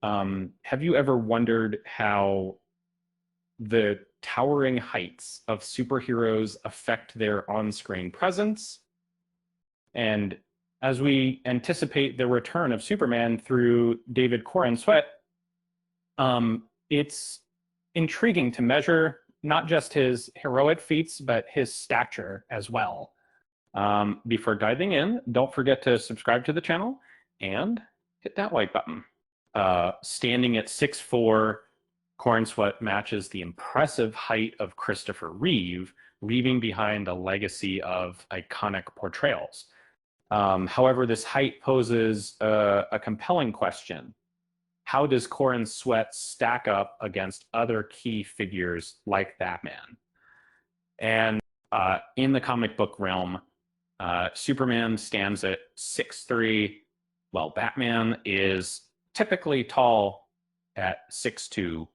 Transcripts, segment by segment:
Have you ever wondered how the towering heights of superheroes affect their on-screen presence? And as we anticipate the return of Superman through David Corenswet, it's intriguing to measure not just his heroic feats, but his stature as well. Before diving in, don't forget to subscribe to the channel and hit that like button. Standing at 6'4", Corenswet matches the impressive height of Christopher Reeve, leaving behind a legacy of iconic portrayals. However, this height poses a compelling question. How does Corenswet stack up against other key figures like Batman? And in the comic book realm, Superman stands at 6'3", while Batman is typically tall at 6'2".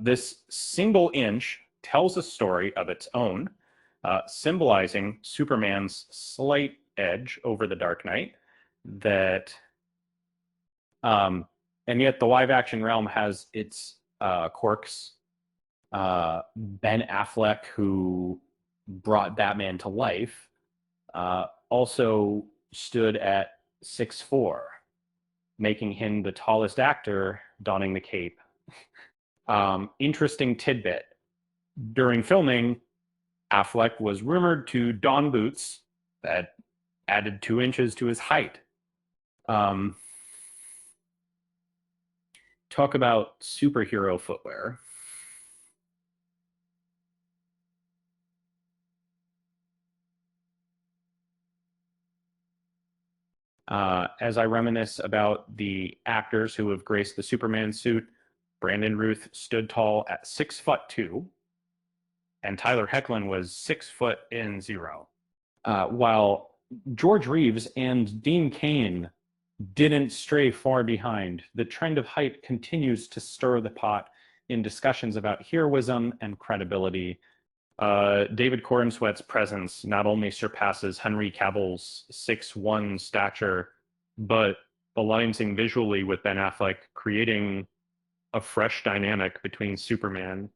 This single inch tells a story of its own, symbolizing Superman's slight edge over the Dark Knight, and yet the live-action realm has its quirks. Ben Affleck, who brought Batman to life, also stood at 6'4", making him the tallest actor donning the cape. Interesting tidbit. During filming, Affleck was rumored to don boots that added 2 inches to his height. Talk about superhero footwear. As I reminisce about the actors who have graced the Superman suit, Brandon Routh stood tall at 6'2", and Tyler Hoechlin was 6'0". While George Reeves and Dean Cain didn't stray far behind, the trend of height continues to stir the pot in discussions about heroism and credibility. David Corenswet's presence not only surpasses Henry Cavill's 6'1" stature, but aligns him visually with Ben Affleck, creating a fresh dynamic between Superman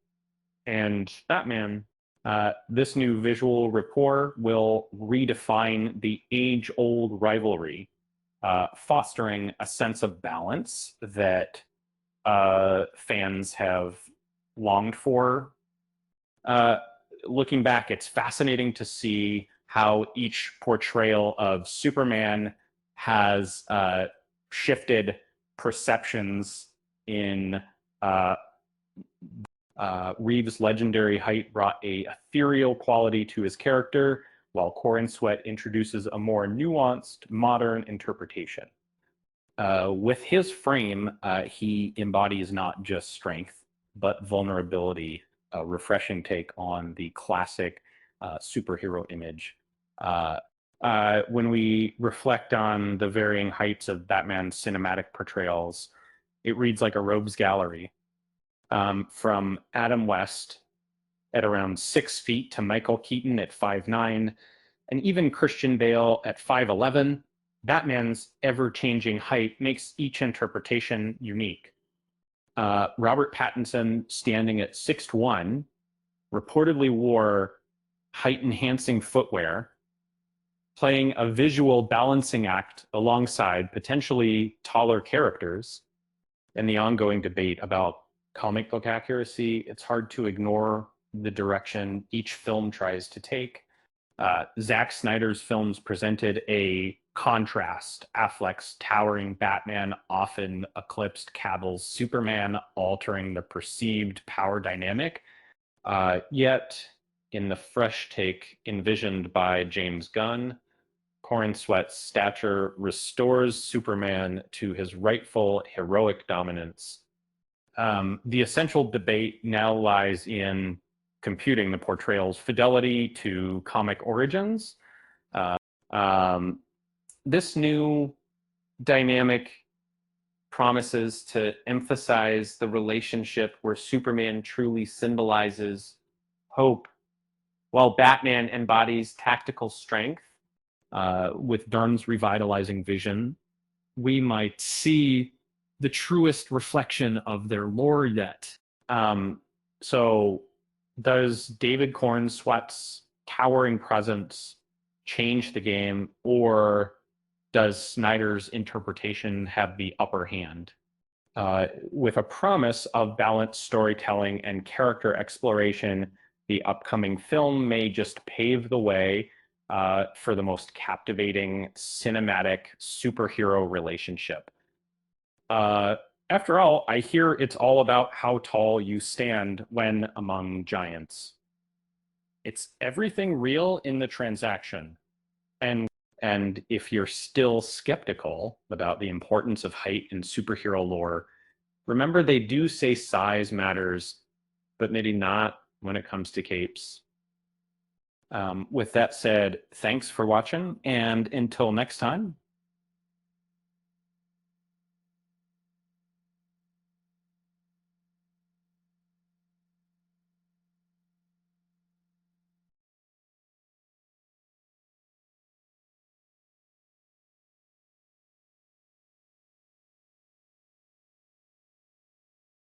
and Batman. This new visual rapport will redefine the age-old rivalry, fostering a sense of balance that fans have longed for. Looking back, it's fascinating to see how each portrayal of Superman has shifted perceptions in Reeves' legendary height brought a ethereal quality to his character, while Corenswet introduces a more nuanced, modern interpretation. With his frame, he embodies not just strength, but vulnerability, a refreshing take on the classic superhero image. When we reflect on the varying heights of Batman's cinematic portrayals, it reads like a rogues gallery. From Adam West at around 6 feet to Michael Keaton at 5'9", and even Christian Bale at 5'11", Batman's ever-changing height makes each interpretation unique. Robert Pattinson, standing at 6'1", reportedly wore height-enhancing footwear, playing a visual balancing act alongside potentially taller characters. In the ongoing debate about comic book accuracy, it's hard to ignore the direction each film tries to take. Zack Snyder's films presented a contrast. Affleck's towering Batman often eclipsed Cavill's Superman, altering the perceived power dynamic. Yet, in the fresh take envisioned by James Gunn, Corenswet's stature restores Superman to his rightful heroic dominance. The essential debate now lies in computing the portrayal's fidelity to comic origins. This new dynamic promises to emphasize the relationship where Superman truly symbolizes hope, while Batman embodies tactical strength. With Dunn's revitalizing vision, we might see the truest reflection of their lore yet. So does David Corenswet's towering presence change the game, or does Snyder's interpretation have the upper hand? With a promise of balanced storytelling and character exploration, the upcoming film may just pave the way for the most captivating cinematic superhero relationship. Uh, After all, I hear it's all about how tall you stand when among giants. It's everything real in the transaction. And and if you're still skeptical about the importance of height in superhero lore, remember they do say size matters, but maybe not when it comes to capes. With that said, thanks for watching, and until next time,